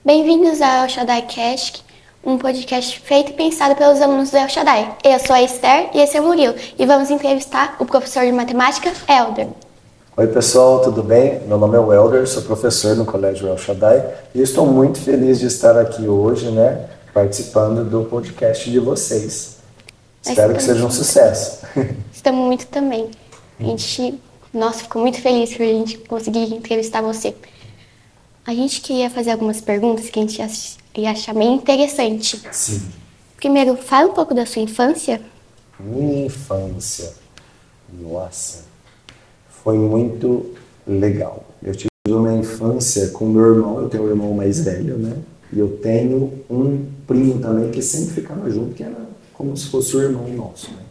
Bem-vindos ao El Shaddai Cast, um podcast feito e pensado pelos alunos do El Shaddai. Eu sou a Esther e esse é o Murilo, e vamos entrevistar o professor de matemática, Elder. Oi pessoal, tudo bem? Meu nome é Welder, sou professor no Colégio El Shaddai e estou muito feliz de estar aqui hoje, participando do podcast de vocês. Espero que seja um sucesso. Estamos muito também. Ficou muito feliz por a gente conseguir entrevistar você. A gente queria fazer algumas perguntas que a gente ia achar meio interessante. Sim. Primeiro, fala um pouco da sua infância. Minha infância, nossa, foi muito legal. Eu tive uma infância com meu irmão, eu tenho um irmão mais velho, né? E eu tenho um primo também que sempre ficava junto, que era como se fosse o irmão nosso, né?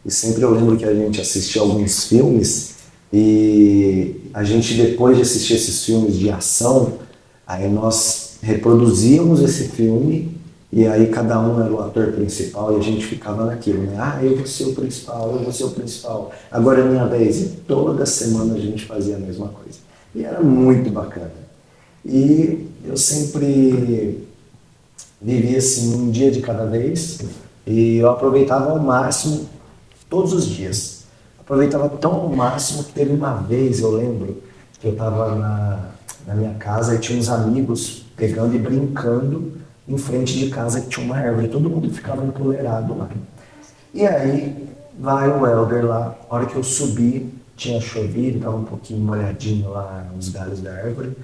E sempre eu lembro que a gente assistia alguns filmes e a gente, depois de assistir esses filmes de ação, aí nós reproduzíamos esse filme e aí cada um era o ator principal e a gente ficava naquilo, né? Ah, eu vou ser o principal, eu vou ser o principal. Agora é minha vez. E toda semana a gente fazia a mesma coisa. E era muito bacana. E eu sempre vivia assim, um dia de cada vez e eu aproveitava ao máximo todos os dias. Aproveitava tão ao máximo que teve uma vez, eu lembro, que eu estava na minha casa e tinha uns amigos pegando e brincando em frente de casa que tinha uma árvore, todo mundo ficava empoleirado lá. E aí vai o Elder lá, a hora que eu subi, tinha chovido, estava um pouquinho molhadinho lá nos galhos da árvore.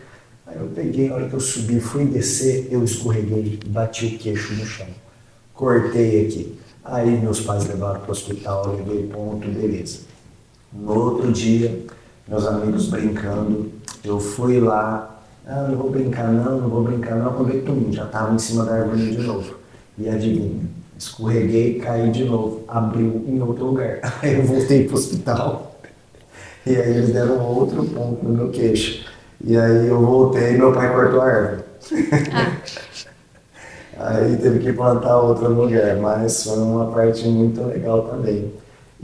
Aí eu peguei, a hora que eu subi, fui descer, eu escorreguei, bati o queixo no chão. Cortei aqui. Aí meus pais levaram para o hospital, levei ponto, beleza. No outro dia, meus amigos brincando, eu fui lá, não vou brincar não, quando eu já estava em cima da árvore de novo. E adivinha, escorreguei, caí de novo, abriu em outro lugar. Aí eu voltei para o hospital, e aí eles deram outro ponto no meu queixo. E aí eu voltei e meu pai cortou a árvore. Aí teve que plantar outra no lugar, mas foi uma parte muito legal também.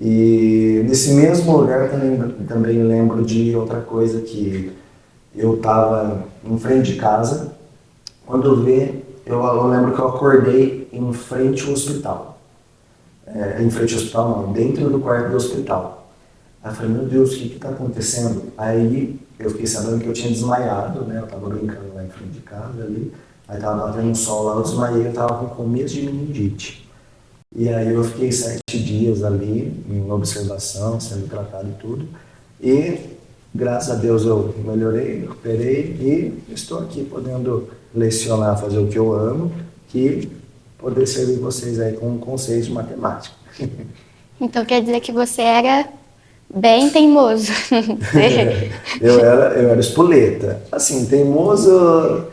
E nesse mesmo lugar também lembro de outra coisa, que eu estava em frente de casa, quando eu lembro que eu acordei em frente ao hospital. Em frente ao hospital não, dentro do quarto do hospital. Aí eu falei, meu Deus, o que está acontecendo? Aí eu fiquei sabendo que eu tinha desmaiado, né? Eu estava brincando lá em frente de casa ali, aí estava batendo um sol lá, eu desmaiei, eu estava com começo de meningite. E aí eu fiquei 7 dias ali em observação, sendo tratado e tudo. E graças a Deus eu melhorei, me recuperei e estou aqui podendo lecionar, fazer o que eu amo, que poder servir vocês aí com um conceito de matemática. Então quer dizer que você era bem teimoso. eu era espoleta. Assim, teimoso,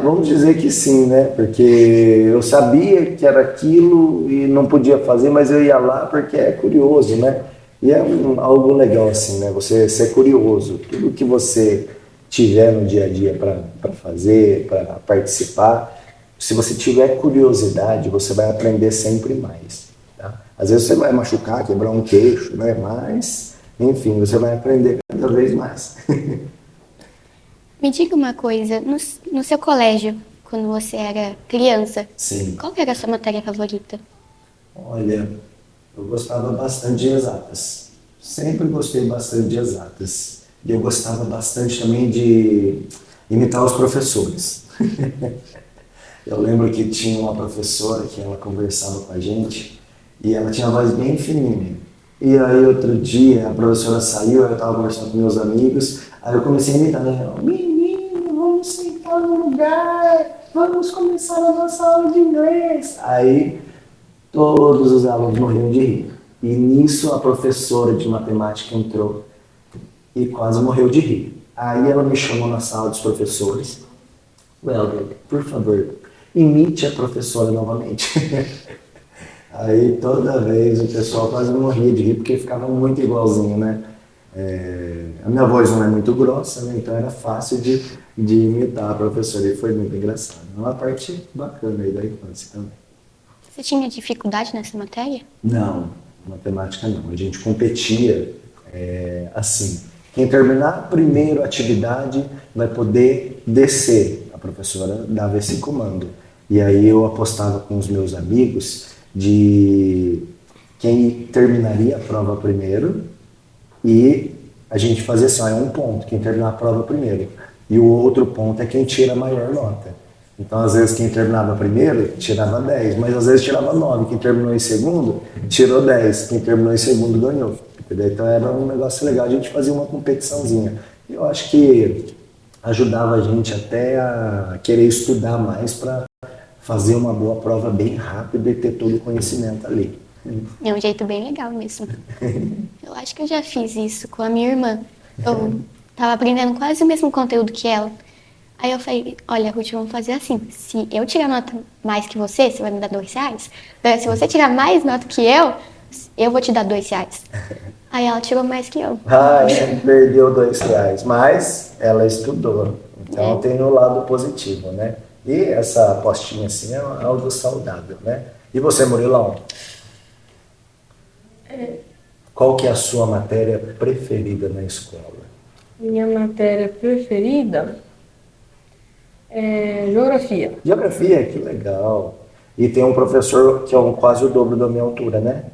vamos dizer que sim, né? Porque eu sabia que era aquilo e não podia fazer, mas eu ia lá porque é curioso, né? E é algo legal assim, né? Você ser curioso. Tudo que você tiver no dia a dia para fazer, para participar, se você tiver curiosidade, você vai aprender sempre mais. Tá? Às vezes você vai machucar, quebrar um queixo, né? Mas, enfim, você vai aprender cada vez mais. Me diga uma coisa, no seu colégio, quando você era criança, Sim. Qual era a sua matéria favorita? Olha, eu gostava bastante de exatas. Sempre gostei bastante de exatas. E eu gostava bastante também de imitar os professores. Eu lembro que tinha uma professora que ela conversava com a gente e ela tinha a voz bem fininha. E aí outro dia a professora saiu, eu estava conversando com meus amigos, aí eu comecei a imitar, né? Menino, vamos sentar no lugar, vamos começar a nossa aula de inglês. Aí todos os alunos morriam de rir. E nisso a professora de matemática entrou e quase morreu de rir. Aí ela me chamou na sala dos professores. Welder, por favor, imite a professora novamente. Aí toda vez o pessoal quase morria de rir, porque ficava muito igualzinho, né? A minha voz não é muito grossa, né? Então era fácil de imitar a professora e foi muito engraçado. É uma parte bacana aí da infância também. Você tinha dificuldade nessa matéria? Não, matemática não. A gente competia assim. Quem terminar primeiro a atividade vai poder descer A professora dava esse comando. E aí eu apostava com os meus amigos de quem terminaria a prova primeiro e a gente fazia assim, ó, é um ponto, quem terminar a prova primeiro. E o outro ponto é quem tira a maior nota. Então, às vezes, quem terminava primeiro tirava 10, mas às vezes tirava 9. Quem terminou em segundo tirou 10. Quem terminou em segundo ganhou. Entendeu? Então, era um negócio legal. A gente fazia uma competiçãozinha. E eu acho que ajudava a gente até a querer estudar mais para fazer uma boa prova bem rápido e ter todo o conhecimento ali. É um jeito bem legal mesmo. Eu acho que eu já fiz isso com a minha irmã. Eu tava aprendendo quase o mesmo conteúdo que ela. Aí eu falei, olha, Ruth, vamos fazer assim. Se eu tirar nota mais que você vai me dar R$ 2. Se você tirar mais nota que eu vou te dar R$ 2. Aí ela tirou mais que eu. Perdeu R$ 2, mas ela estudou. Então tem o lado positivo, né? E essa apostinha assim é algo saudável, né? E você, Murilão? Qual que é a sua matéria preferida na escola? Minha matéria preferida é geografia. Geografia, que legal. E tem um professor que é quase o dobro da minha altura, né?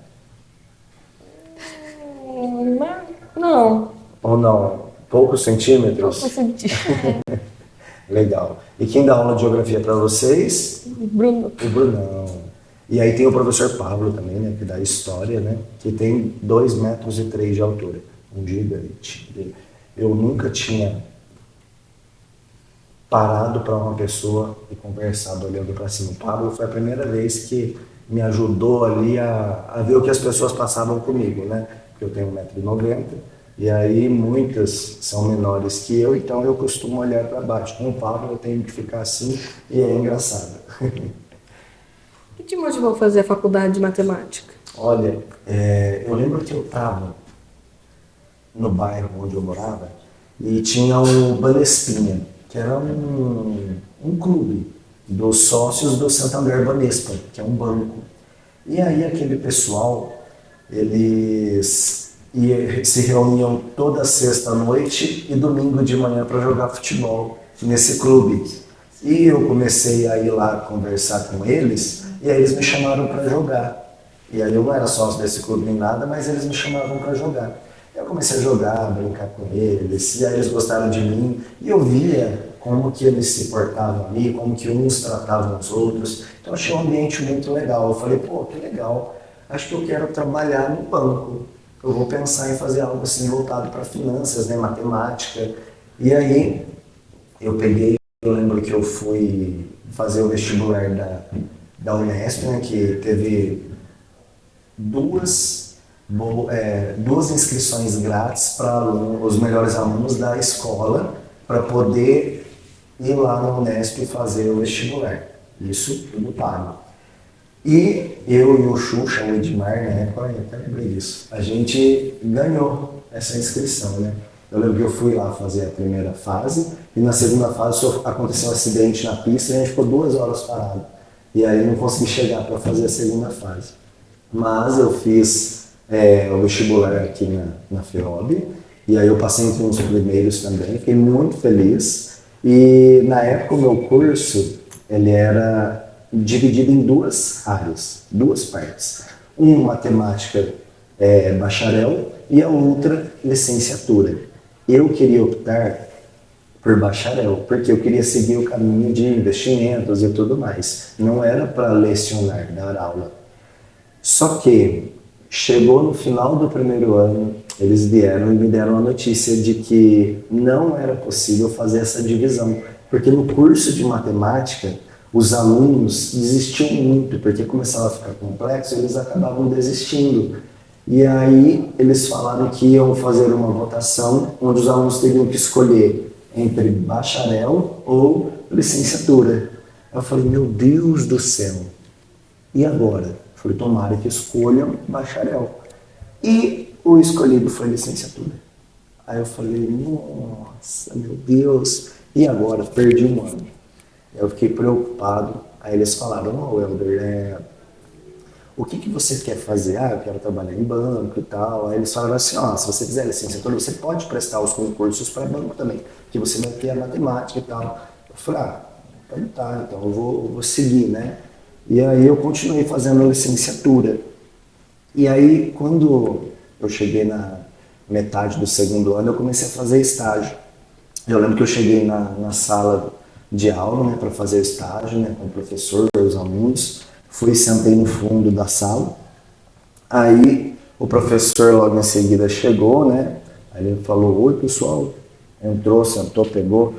Não, Ou não? Poucos centímetros? não senti. Legal. E quem dá aula de geografia para vocês? Bruno. O Brunão. E aí tem o professor Pablo também, né? Que dá história, né? Que tem 2,3 metros de altura. Um gigante. Eu nunca tinha parado para uma pessoa e conversado olhando para cima. O Pablo foi a primeira vez que me ajudou ali a ver o que as pessoas passavam comigo, né? Porque eu tenho 1,90 m e aí muitas são menores que eu, então eu costumo olhar para baixo. Com o Pablo eu tenho que ficar assim e é engraçado. O que te motivou a fazer a faculdade de matemática? Olha, eu lembro que eu estava no bairro onde eu morava e tinha o Banespinha, que era um clube dos sócios do Santander Banespa, que é um banco. E aí aquele pessoal, eles se reuniam toda sexta-noite e domingo de manhã para jogar futebol nesse clube. E eu comecei a ir lá conversar com eles e aí eles me chamaram para jogar. E aí eu não era sócio desse clube nem nada, mas eles me chamavam para jogar. Eu comecei a jogar, brincar com eles, e aí eles gostaram de mim, e eu via como que eles se portavam ali, como que uns tratavam os outros. Então eu achei um ambiente muito legal. Eu falei, pô, que legal, acho que eu quero trabalhar no banco. Eu vou pensar em fazer algo assim voltado para finanças, né, matemática. E aí eu lembro que eu fui fazer o vestibular da Unesp, né, que teve duas inscrições grátis para os melhores alunos da escola para poder ir lá na Unesp e fazer o vestibular. Isso tudo pago. E eu e o Xuxa, o Edmar, na época, eu até lembrei disso, a gente ganhou essa inscrição, né? Eu lembro que eu fui lá fazer a primeira fase e na segunda fase aconteceu um acidente na pista e a gente ficou 2 horas parado. E aí não consegui chegar para fazer a segunda fase. Mas eu fiz o vestibular aqui na FEOB, e aí eu passei entre os primeiros também, fiquei muito feliz. E na época o meu curso, ele era dividido em 2 áreas, 2 partes. Uma matemática bacharel e a outra licenciatura. Eu queria optar por bacharel, porque eu queria seguir o caminho de investimentos e tudo mais. Não era para lecionar, dar aula. Só que chegou no final do primeiro ano, eles vieram e me deram a notícia de que não era possível fazer essa divisão, porque no curso de matemática os alunos desistiam muito, porque começava a ficar complexo e eles acabavam desistindo. E aí eles falaram que iam fazer uma votação onde os alunos teriam que escolher entre bacharel ou licenciatura. Eu falei, meu Deus do céu, e agora? Falei, tomara que escolham bacharel. E o escolhido foi licenciatura. Aí eu falei, nossa, meu Deus, e agora? Perdi um ano. Eu fiquei preocupado. Aí eles falaram, Helder, o que você quer fazer? Eu quero trabalhar em banco e tal. Aí eles falaram assim, se você fizer licenciatura, você pode prestar os concursos para banco também, que você vai ter a matemática e tal. Eu falei, Então tá, então eu vou seguir, né? E aí eu continuei fazendo a licenciatura. E aí, quando eu cheguei na metade do segundo ano, eu comecei a fazer estágio. Eu lembro que eu cheguei na sala de aula, né, para fazer o estágio, né, com o professor, os alunos. Fui e sentei no fundo da sala. Aí o professor logo em seguida chegou, né? Aí ele falou: oi, pessoal. Entrou, sentou, pegou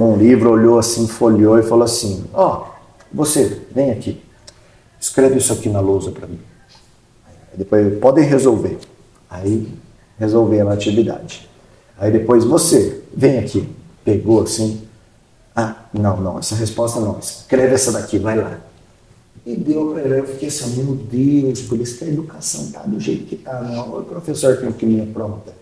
um livro, olhou assim, folheou e falou assim: ó, você, vem aqui. Escreve isso aqui na lousa para mim. Aí depois, podem resolver. Aí resolveram a atividade. Aí depois, você, vem aqui. Pegou assim. Ah, não, essa resposta não. Escreve essa daqui, vai lá. E deu para ele. Eu fiquei assim, meu Deus, por isso que a educação tá do jeito que tá, né? Olha o professor que eu minha pronta.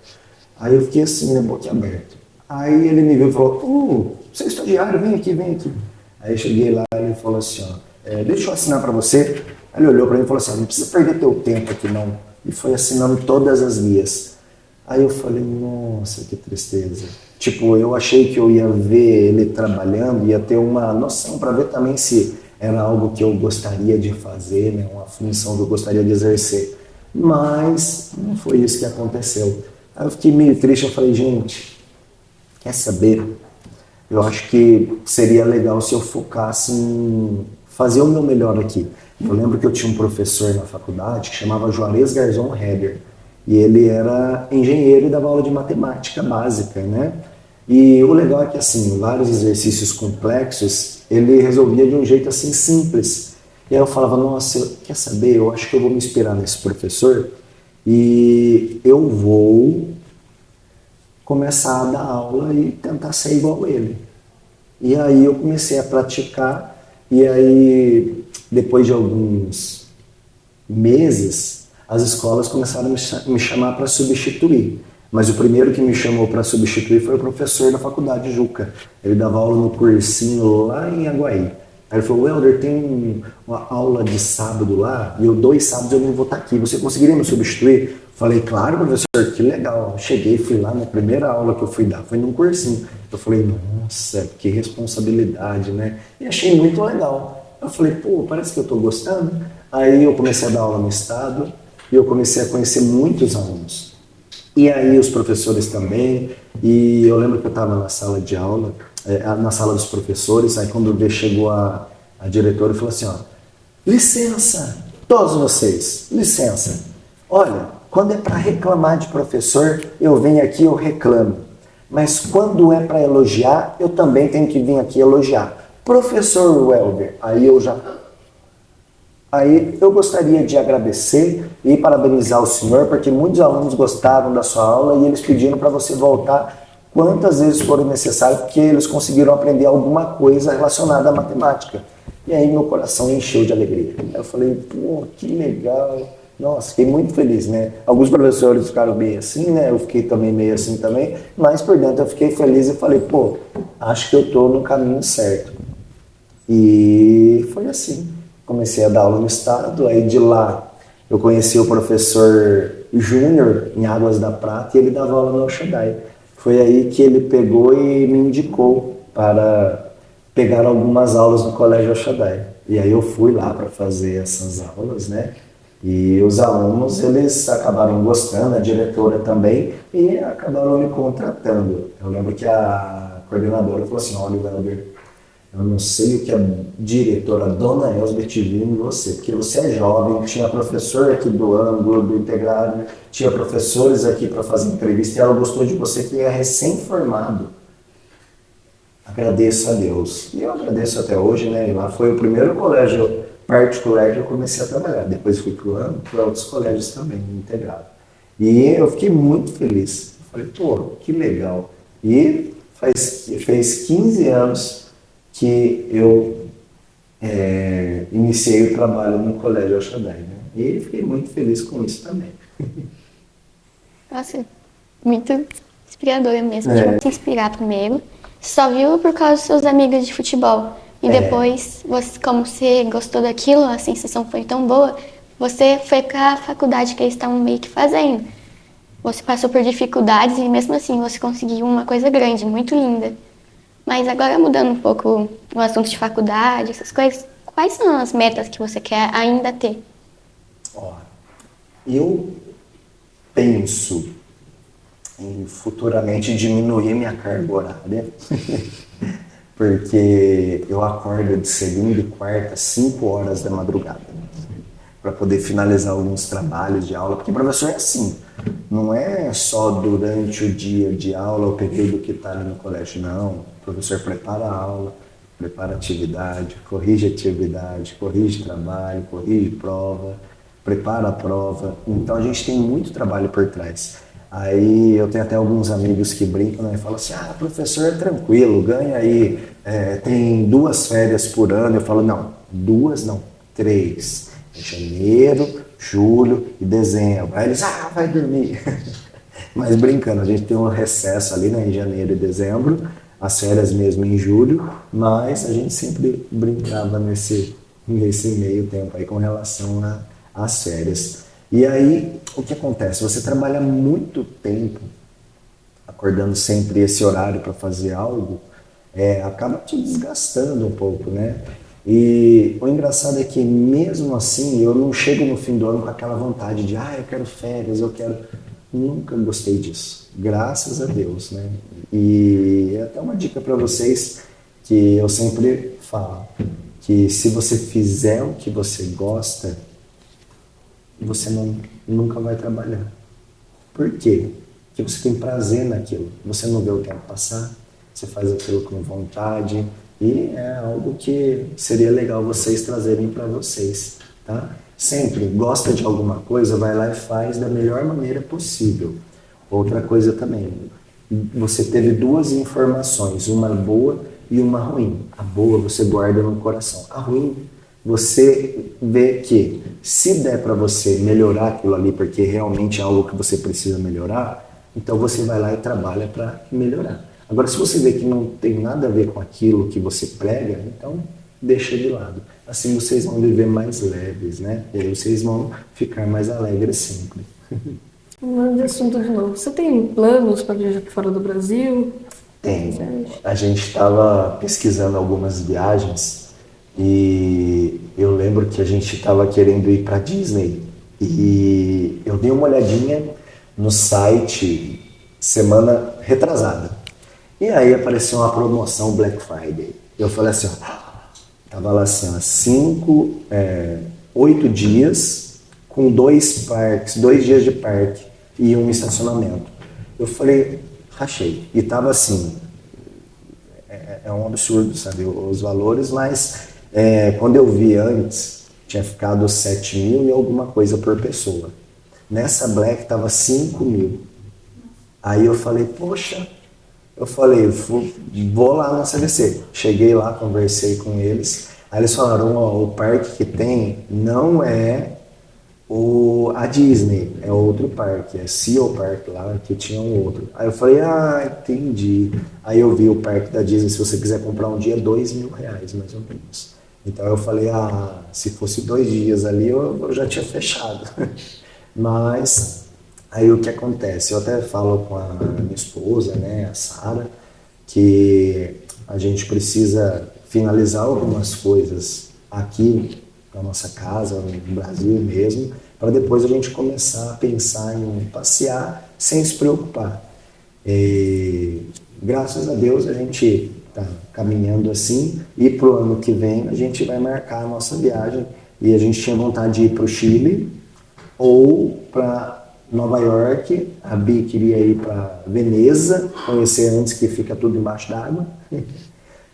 Aí eu fiquei assim, né, boca aberta. Aí ele me viu e falou: você é estagiário, vem aqui, vem aqui. Aí eu cheguei lá e ele falou assim: ó, deixa eu assinar para você. Aí ele olhou para mim e falou assim: não precisa perder teu tempo aqui não. E foi assinando todas as guias. Aí eu falei: nossa, que tristeza. Tipo, eu achei que eu ia ver ele trabalhando, ia ter uma noção para ver também se era algo que eu gostaria de fazer, né, uma função que eu gostaria de exercer. Mas não foi isso que aconteceu. Aí eu fiquei meio triste, eu falei: gente, quer saber? Eu acho que seria legal se eu focasse em fazer o meu melhor aqui. Eu lembro que eu tinha um professor na faculdade que chamava Juarez Garzon Heder. E ele era engenheiro e dava aula de matemática básica, né? E o legal é que, assim, vários exercícios complexos, ele resolvia de um jeito, assim, simples. E aí eu falava: nossa, quer saber? Eu acho que eu vou me inspirar nesse professor e eu vou começar a dar aula e tentar ser igual a ele. E aí eu comecei a praticar, e aí depois de alguns meses as escolas começaram a me chamar para substituir. Mas o primeiro que me chamou para substituir foi o professor da faculdade, Juca. Ele dava aula no cursinho lá em Aguaí. Aí ele falou: Welder, tem uma aula de sábado lá, e eu 2 sábados eu não vou estar aqui. Você conseguiria me substituir? Falei: claro, professor, que legal. Cheguei, fui lá, na primeira aula que eu fui dar foi num cursinho. Eu falei: nossa, que responsabilidade, né? E achei muito legal. Eu falei: pô, parece que eu estou gostando. Aí eu comecei a dar aula no estado, e eu comecei a conhecer muitos alunos. E aí os professores também, e eu lembro que eu estava na sala de aula, na sala dos professores, aí quando chegou a diretora e falou assim: ó, licença, todos vocês, licença. Olha, quando é para reclamar de professor, eu venho aqui e eu reclamo. Mas quando é para elogiar, eu também tenho que vir aqui elogiar. Professor Welder, Aí eu gostaria de agradecer e parabenizar o senhor, porque muitos alunos gostaram da sua aula e eles pediram para você voltar quantas vezes forem necessário, porque eles conseguiram aprender alguma coisa relacionada à matemática. E aí meu coração encheu de alegria. Eu falei: pô, que legal. Nossa, fiquei muito feliz, né? Alguns professores ficaram meio assim, né? Eu fiquei também meio assim também, mas por dentro eu fiquei feliz e falei: pô, acho que eu estou no caminho certo. E foi assim. Comecei a dar aula no estado, aí de lá eu conheci o professor Júnior em Águas da Prata e ele dava aula no El Shaddai. Foi aí que ele pegou e me indicou para pegar algumas aulas no Colégio El Shaddai. E aí eu fui lá para fazer essas aulas, né? E os alunos, eles acabaram gostando, a diretora também, e acabaram me contratando. Eu lembro que a coordenadora falou assim: olha, Welder, eu não sei o que a diretora, a dona Elsbeth, viu em você, porque você é jovem, tinha professor aqui do ângulo, do integrado, tinha professores aqui para fazer entrevista, e ela gostou de você que é recém-formado. Agradeço a Deus. E eu agradeço até hoje, né? E lá foi o primeiro colégio particular que eu comecei a trabalhar. Depois fui para outros colégios também, integrado. E eu fiquei muito feliz. Eu falei: pô, que legal. E fez 15 anos que eu iniciei o trabalho no Colégio El Shaddai, né? E fiquei muito feliz com isso também. Nossa, muito inspiradora mesmo. Deixa eu te inspirar primeiro. Só viu por causa dos seus amigos de futebol. E depois, como você gostou daquilo, a sensação foi tão boa, você foi para a faculdade que eles estavam meio que fazendo. Você passou por dificuldades e mesmo assim você conseguiu uma coisa grande, muito linda. Mas agora mudando um pouco o assunto de faculdade, essas coisas, quais são as metas que você quer ainda ter? Ó, eu penso em futuramente diminuir minha carga horária, porque eu acordo de segunda e quarta, 5 horas da madrugada, para poder finalizar alguns trabalhos de aula, porque professor é assim, não é só durante o dia de aula, o período que está ali no colégio, não. O professor prepara a aula, prepara atividade, corrige trabalho, corrige prova, prepara a prova. Então a gente tem muito trabalho por trás. Aí eu tenho até alguns amigos que brincam, né, e falam assim, professor é tranquilo, ganha aí, tem 2 férias por ano. Eu falo, não, 2 não, 3. Janeiro, julho e dezembro. Aí eles, vai dormir. Mas brincando, a gente tem um recesso ali, né, em janeiro e dezembro, as férias mesmo em julho, mas a gente sempre brincava nesse meio tempo aí com relação às férias. E aí, o que acontece? Você trabalha muito tempo acordando sempre esse horário para fazer algo, acaba te desgastando um pouco, né? E o engraçado é que mesmo assim eu não chego no fim do ano com aquela vontade de eu quero férias, eu quero... Nunca gostei disso, graças a Deus, né? E é até uma dica para vocês que eu sempre falo, que se você fizer o que você gosta, você nunca vai trabalhar. Por quê? Porque você tem prazer naquilo, você não vê o tempo passar, você faz aquilo com vontade e é algo que seria legal vocês trazerem para vocês, tá? Sempre gosta de alguma coisa, vai lá e faz da melhor maneira possível. Outra coisa também, você teve 2 informações, uma boa e uma ruim. A boa você guarda no coração, a ruim você vê que se der para você melhorar aquilo ali, porque realmente é algo que você precisa melhorar, então você vai lá e trabalha para melhorar. Agora, se você vê que não tem nada a ver com aquilo que você prega, então deixa de lado. Assim vocês vão viver mais leves, né? E aí vocês vão ficar mais alegres sempre. Mudando de assunto de novo. Você tem planos para viajar para fora do Brasil? Tem. A gente estava pesquisando algumas viagens e eu lembro que a gente estava querendo ir para Disney. E eu dei uma olhadinha no site semana retrasada. E aí apareceu uma promoção Black Friday. Eu falei assim, tava lá assim, 8 dias com 2 parques, 2 dias de parque e um estacionamento. Eu falei, rachei. E tava assim, é um absurdo, sabe, os valores, mas quando eu vi antes, tinha ficado 7 mil e alguma coisa por pessoa. Nessa Black tava 5 mil. Aí eu falei, poxa, vou lá na CVC. Cheguei lá, conversei com eles. Aí eles falaram, o parque que tem não é a Disney, é outro parque, é Sea Park lá, que tinha um outro. Aí eu falei, entendi. Aí eu vi o parque da Disney, se você quiser comprar um dia, R$2.000, mais ou menos. Então eu falei, se fosse 2 dias ali, eu já tinha fechado. Mas... aí o que acontece? Eu até falo com a minha esposa, né, a Sara, que a gente precisa finalizar algumas coisas aqui na nossa casa, no Brasil mesmo, para depois a gente começar a pensar em passear sem se preocupar. E graças a Deus a gente está caminhando assim e para o ano que vem a gente vai marcar a nossa viagem e a gente tinha vontade de ir para o Chile ou para Nova York. A Bi queria ir para Veneza, conhecer antes, que fica tudo embaixo d'água.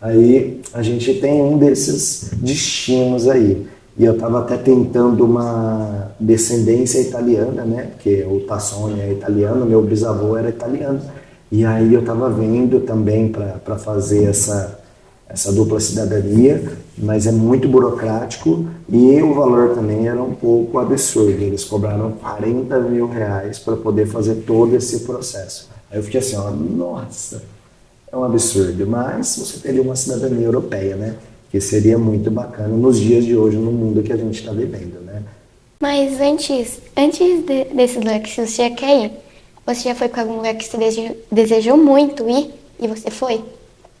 Aí a gente tem um desses destinos aí. E eu estava até tentando uma descendência italiana, né? Porque o Tassone é italiano, meu bisavô era italiano. E aí eu estava vendo também para fazer essa dupla cidadania, mas é muito burocrático e o valor também era um pouco absurdo. Eles cobraram R$40 mil para poder fazer todo esse processo. Aí eu fiquei assim, nossa, é um absurdo. Mas você teria uma cidadania europeia, né? Que seria muito bacana nos dias de hoje, no mundo que a gente está vivendo, né? Mas antes desse lugar que você já quer ir, você já foi para algum lugar que você desejou muito ir e você foi?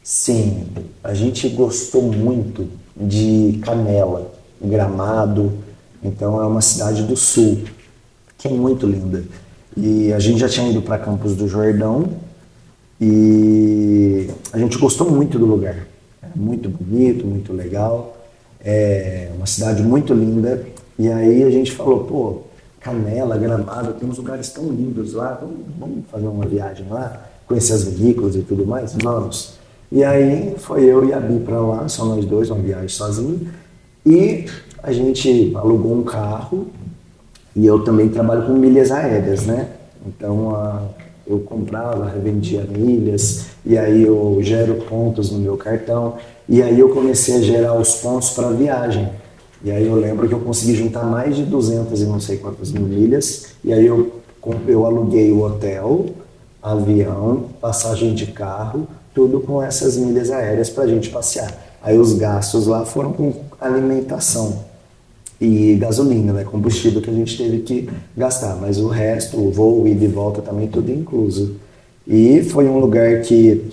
Sim, a gente gostou muito de Canela, Gramado, então é uma cidade do sul, que é muito linda. E a gente já tinha ido para Campos do Jordão e a gente gostou muito do lugar. É muito bonito, muito legal, é uma cidade muito linda. E aí a gente falou, pô, Canela, Gramado, tem uns lugares tão lindos lá, vamos fazer uma viagem lá, conhecer as vinícolas e tudo mais? Vamos. E aí foi eu e a Bi para lá, só nós dois, uma viagem sozinho. E a gente alugou um carro e eu também trabalho com milhas aéreas, né? Então eu comprava, revendia milhas e aí eu gero pontos no meu cartão e aí eu comecei a gerar os pontos para viagem. E aí eu lembro que eu consegui juntar mais de 200 e não sei quantas mil milhas e aí eu aluguei o hotel, avião, passagem de carro, tudo com essas milhas aéreas para a gente passear. Aí os gastos lá foram com alimentação e gasolina, né, combustível que a gente teve que gastar, mas o resto, o voo e de volta também tudo incluso. E foi um lugar que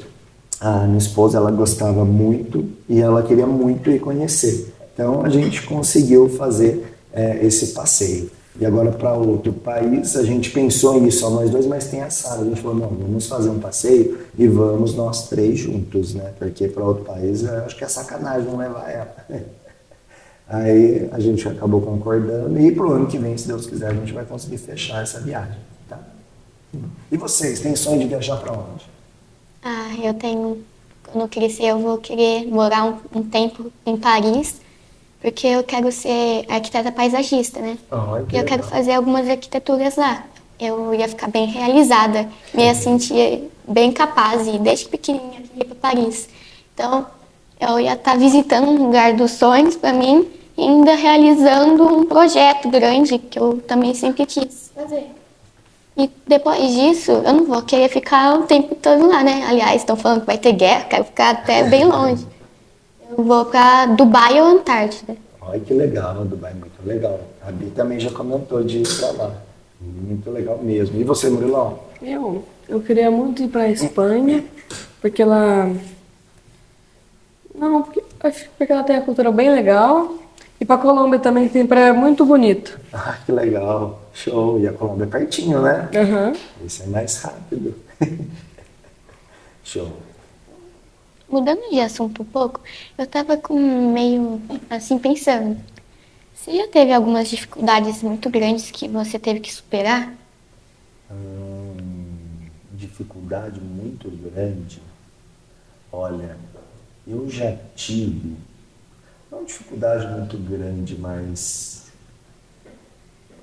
a minha esposa ela gostava muito e ela queria muito ir conhecer. Então a gente conseguiu fazer esse passeio. E agora para outro país, a gente pensou nisso, só nós dois, mas tem a Sara. A gente falou, não, vamos fazer um passeio e vamos nós três juntos, né? Porque para outro país, eu acho que é sacanagem não levar ela. Aí a gente acabou concordando e pro ano que vem, se Deus quiser, a gente vai conseguir fechar essa viagem, tá? E vocês, têm sonho de viajar para onde? Ah, eu tenho. Quando eu crescer, eu vou querer morar um tempo em Paris, porque eu quero ser arquiteta paisagista, né? Ai, que E eu quero legal. fazer algumas arquiteturas lá. Eu ia ficar bem realizada, me ia sentir bem capaz, e desde pequenininha eu queria ir para Paris. Então, eu ia estar visitando um lugar dos sonhos para mim e ainda realizando um projeto grande que eu também sempre quis fazer. E depois disso, eu não vou querer ficar o tempo todo lá, né? Aliás, estão falando que vai ter guerra, quero ficar até bem longe. Eu vou para Dubai ou Antártida. Ai, que legal, Dubai, muito legal. A Bi também já comentou de ir para lá. Muito legal mesmo. E você, Murilão? Eu queria muito ir pra Espanha, porque ela. Não, porque ela tem a cultura bem legal. E pra Colômbia também, que tem praia muito bonito. Ah, que legal. Show. E a Colômbia é pertinho, né? Aham. Esse é mais rápido. Show. Mudando de assunto um pouco, eu tava com meio assim pensando. Você já teve algumas dificuldades muito grandes que você teve que superar? Dificuldade muito grande. Olha, eu já tive, não dificuldade muito grande, mas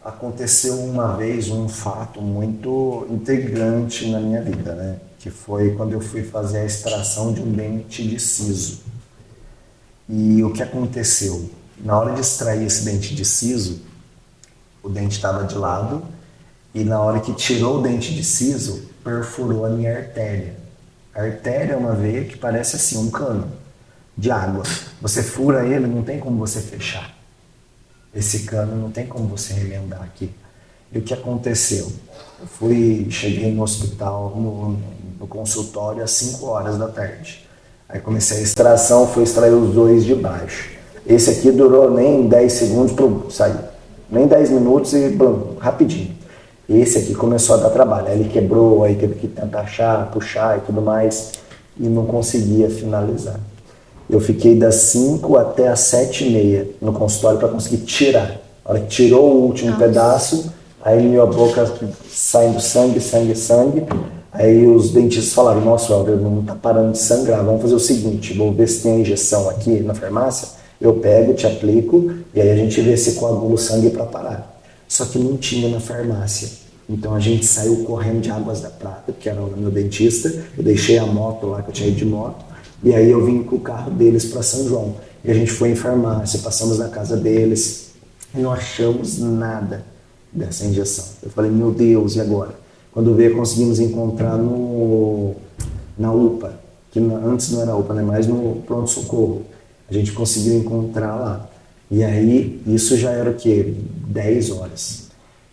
aconteceu uma vez um fato muito intrigante na minha vida, né? Que foi quando eu fui fazer a extração de um dente de siso. E o que aconteceu? Na hora de extrair esse dente de siso, o dente estava de lado e na hora que tirou o dente de siso, perfurou a minha artéria. A artéria é uma veia que parece assim, um cano de água. Você fura ele, não tem como você fechar. Esse cano não tem como você remendar aqui. E o que aconteceu? Cheguei no hospital, no consultório às 5 horas da tarde. Aí comecei a extração, fui extrair os dois de baixo. Esse aqui durou nem 10 segundos para sair. Nem 10 minutos e blum, rapidinho. Esse aqui começou a dar trabalho. Aí ele quebrou, aí teve que tentar achar, puxar e tudo mais. E não conseguia finalizar. Eu fiquei das 5 até as 7h30 no consultório para conseguir tirar. A hora que tirou o último pedaço, aí minha boca saindo sangue, sangue, sangue. Aí os dentistas falaram, nossa, Helder, não está parando de sangrar, vamos fazer o seguinte, vou ver se tem a injeção aqui na farmácia, eu pego, te aplico, e aí a gente vê se coagula o sangue para parar. Só que não tinha na farmácia. Então a gente saiu correndo de Águas da Prata, que era o meu dentista, eu deixei a moto lá, que eu tinha ido de moto, e aí eu vim com o carro deles para São João. E a gente foi em farmácia, passamos na casa deles, e não achamos nada dessa injeção. Eu falei, meu Deus, e agora? Quando veio, conseguimos encontrar na UPA, que antes não era UPA, né, mas no pronto-socorro. A gente conseguiu encontrar lá. E aí, isso já era o quê? 10 horas.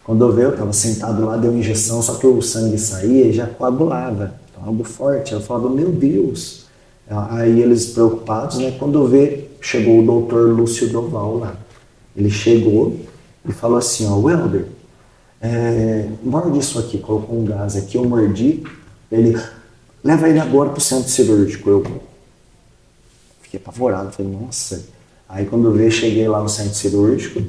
Quando eu estava sentado lá, deu injeção, só que o sangue saía e já coagulava. Então, algo forte. Eu falava, meu Deus. Aí eles preocupados, né? Quando vê, chegou o doutor Lúcio Doval lá. Ele chegou e falou assim, ó, Welder, morde isso aqui, colocou um gás aqui, eu mordi, ele, leva ele agora pro centro cirúrgico. Eu fiquei apavorado, falei, nossa. Aí quando vê, cheguei lá no centro cirúrgico,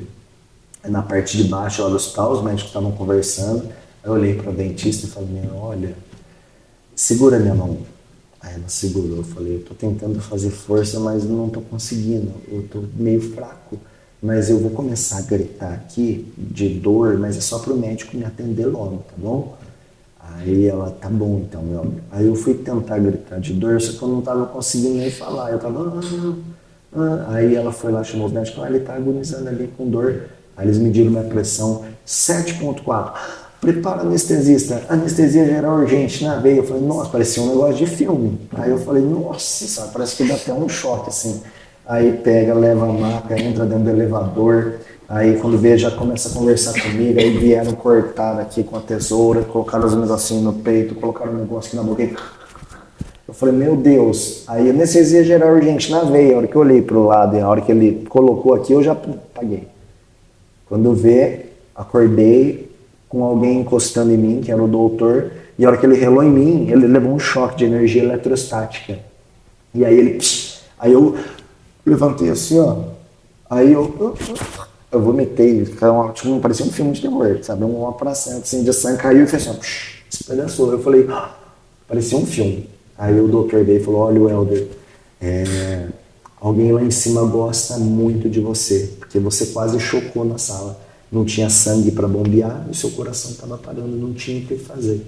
na parte de baixo lá do hospital, os médicos estavam conversando, aí eu olhei para a dentista e falei, olha, segura minha mão. Aí ela segurou, eu falei, eu tô tentando fazer força, mas não tô conseguindo, eu tô meio fraco, mas eu vou começar a gritar aqui de dor, mas é só pro médico me atender logo, tá bom? Aí ela, tá bom então, Aí eu fui tentar gritar de dor, só que eu não tava conseguindo nem falar, eu tava... Aí ela foi lá, chamou os médicos, ele tá agonizando ali com dor. Aí eles mediram minha pressão, 7,4. Prepara anestesista, anestesia geral urgente na veia. Eu falei, nossa, parecia um negócio de filme. Aí eu falei, nossa, sabe, parece que dá até um choque assim. Aí pega, leva a maca, entra dentro do elevador. Aí quando vê, já começa a conversar comigo. Aí vieram cortar aqui com a tesoura, colocaram os negocinhos no peito, colocaram um negócio aqui na boca. Eu falei, meu Deus. Aí anestesia geral urgente na veia. A hora que eu olhei pro lado e a hora que ele colocou aqui, eu já paguei. Quando vê, acordei com alguém encostando em mim, que era o doutor, e a hora que ele relou em mim, ele levou um choque de energia eletrostática. E aí aí eu levantei assim, ó, aí eu vomitei, tipo, parecia um filme de terror, sabe, uma placenta assim, de sangue caiu e fez assim, ó, despedaçou. Eu falei, parecia um filme. Aí o doutor veio e falou, olha, Welder, alguém lá em cima gosta muito de você, porque você quase chocou na sala. Não tinha sangue para bombear e seu coração estava parando, não tinha o que fazer.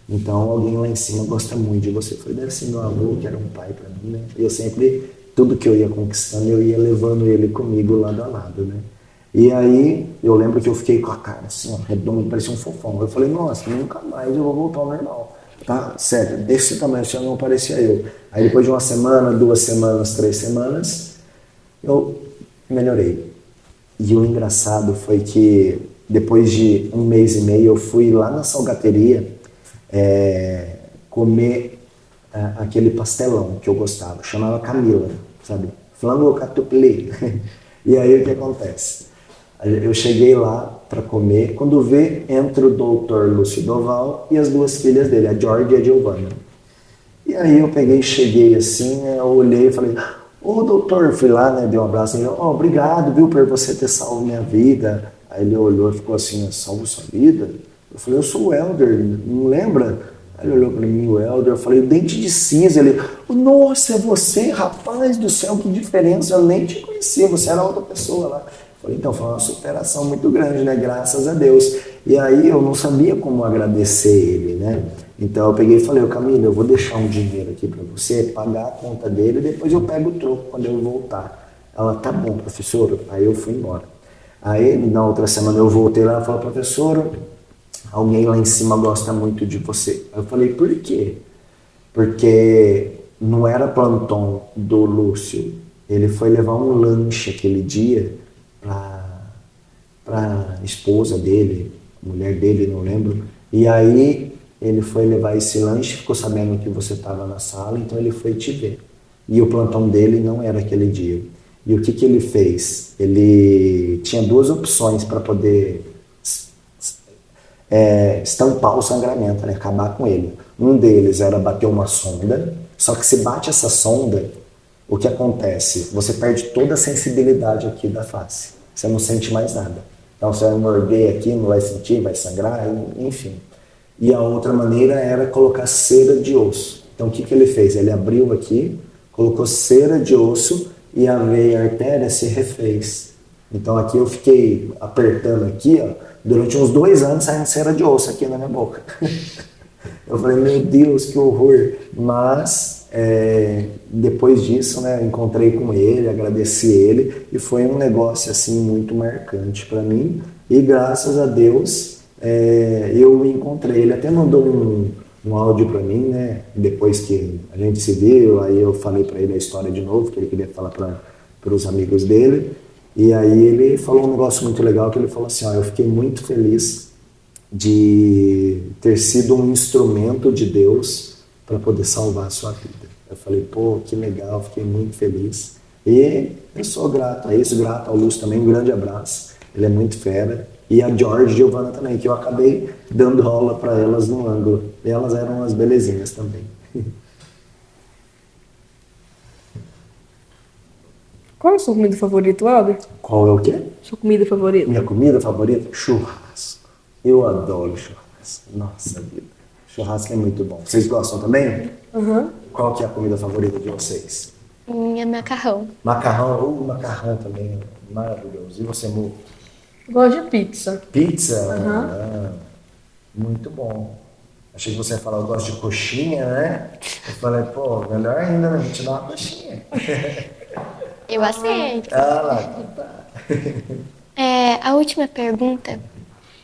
Então alguém lá em cima gosta muito de você. Eu falei, deve ser meu avô, que era um pai para mim, né? E eu sempre, tudo que eu ia conquistando, eu ia levando ele comigo lado a lado, né? E aí eu lembro que eu fiquei com a cara assim, ó, redondo, parecia um fofão. Eu falei, nossa, nunca mais eu vou voltar ao normal. Tá, sério, desse tamanho, assim, não parecia eu. Aí depois de uma semana, 2 semanas, 3 semanas, eu melhorei. E o engraçado foi que depois de 1 mês e meio eu fui lá na salgateria comer aquele pastelão que eu gostava, chamava Camila, sabe? Flango catupiry. E aí o que acontece? Eu cheguei lá para comer, quando vê, entra o doutor Lúcio Doval e as 2 filhas dele, a Georgia e a Giovanna. E aí eu cheguei assim, eu olhei e falei, ô doutor, fui lá, né, dei um abraço, ele, obrigado, viu, por você ter salvo minha vida. Aí ele olhou e ficou assim, salvo sua vida? Eu falei, eu sou o Welder, não lembra? Aí ele olhou para mim, o Welder, eu falei, o dente de cinza, ele, nossa, é você, rapaz do céu, que diferença, eu nem te conhecia, você era outra pessoa lá. Eu falei, então, foi uma superação muito grande, né, graças a Deus. E aí eu não sabia como agradecer ele, né? Então eu peguei e falei, Camila, eu vou deixar um dinheiro aqui para você, pagar a conta dele, e depois eu pego o troco quando eu voltar. Ela, tá bom, professora. Aí eu fui embora. Aí na outra semana eu voltei lá e falei, professora, alguém lá em cima gosta muito de você. Eu falei, por quê? Porque não era plantão do Lúcio. Ele foi levar um lanche aquele dia para a esposa dele, mulher dele, não lembro. E aí ele foi levar esse lanche, ficou sabendo que você estava na sala, então ele foi te ver. E o plantão dele não era aquele dia. E o que ele fez? Ele tinha 2 opções para poder estampar o sangramento, né? Acabar com ele. Um deles era bater uma sonda, só que se bate essa sonda, o que acontece? Você perde toda a sensibilidade aqui da face. Você não sente mais nada. Então você vai morder aqui, não vai sentir, vai sangrar, enfim. E a outra maneira era colocar cera de osso. Então o que ele fez? Ele abriu aqui, colocou cera de osso e a veia, a artéria se refez. Então aqui eu fiquei apertando aqui, ó, durante uns 2 anos saindo cera de osso aqui na minha boca. Eu falei, meu Deus, que horror. Mas depois disso, né, encontrei com ele, agradeci ele e foi um negócio assim muito marcante para mim. E graças a Deus eu encontrei. Ele até mandou um áudio para mim, né? Depois que a gente se viu, aí eu falei para ele a história de novo, que ele queria falar para os amigos dele. E aí ele falou um negócio muito legal, que ele falou assim, eu fiquei muito feliz de ter sido um instrumento de Deus para poder salvar a sua vida. Eu falei, pô, que legal, fiquei muito feliz. E eu sou grato a isso, grato ao Lúcio também, um grande abraço. Ele é muito fera. E a George e Giovana também, que eu acabei dando aula para elas no ângulo. E elas eram umas belezinhas também. Qual é a sua comida favorita, Alder? Qual é o quê? Sua comida favorita? Minha comida favorita? Churrasco. Eu adoro churrasco. Nossa vida. Churrasco é muito bom. Vocês gostam também? Aham. Qual que é a comida favorita de vocês? Minha macarrão. Macarrão. Macarrão também é maravilhoso. E você, Mu? Gosto de pizza. Pizza? Aham. Ah, muito bom. Achei que você ia falar, eu gosto de coxinha, né? Eu falei, pô, melhor ainda, né? Vou te dar uma coxinha. Eu aceito. Ah, lá, tá. A última pergunta,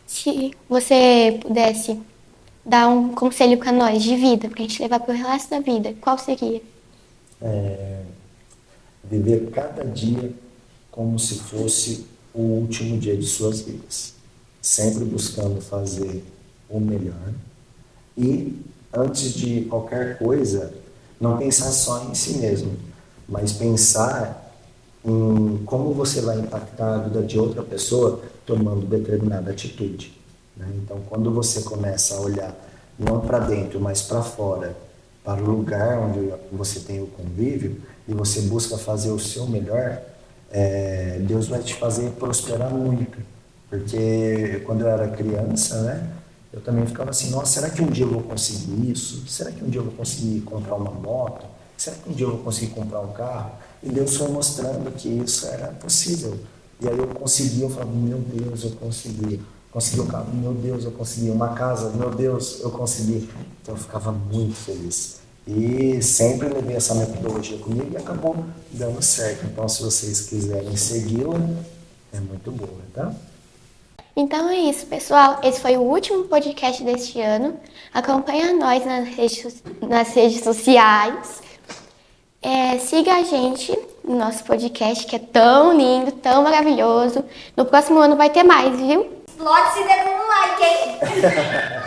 se você pudesse dar um conselho pra nós de vida, pra gente levar pro resto da vida, qual seria? Viver cada dia como se fosse o último dia de suas vidas. Sempre buscando fazer o melhor. E, antes de qualquer coisa, não pensar só em si mesmo, mas pensar em como você vai impactar a vida de outra pessoa tomando determinada atitude, né? Então, quando você começa a olhar não para dentro, mas para fora, para o lugar onde você tem o convívio, e você busca fazer o seu melhor, Deus vai te fazer prosperar muito. Porque quando eu era criança, né, eu também ficava assim, nossa, será que um dia eu vou conseguir isso? Será que um dia eu vou conseguir comprar uma moto? Será que um dia eu vou conseguir comprar um carro? E Deus foi mostrando que isso era possível. E aí eu consegui, eu falava, meu Deus, eu consegui. Consegui o carro, meu Deus, eu consegui. Uma casa, meu Deus, eu consegui. Então eu ficava muito feliz. E sempre levei essa metodologia comigo e acabou dando certo. Então, se vocês quiserem segui-la, é muito boa, tá? Então é isso, pessoal. Esse foi o último podcast deste ano. Acompanha nós nas redes sociais. Siga a gente no nosso podcast, que é tão lindo, tão maravilhoso. No próximo ano vai ter mais, viu? Explode se der um like, hein?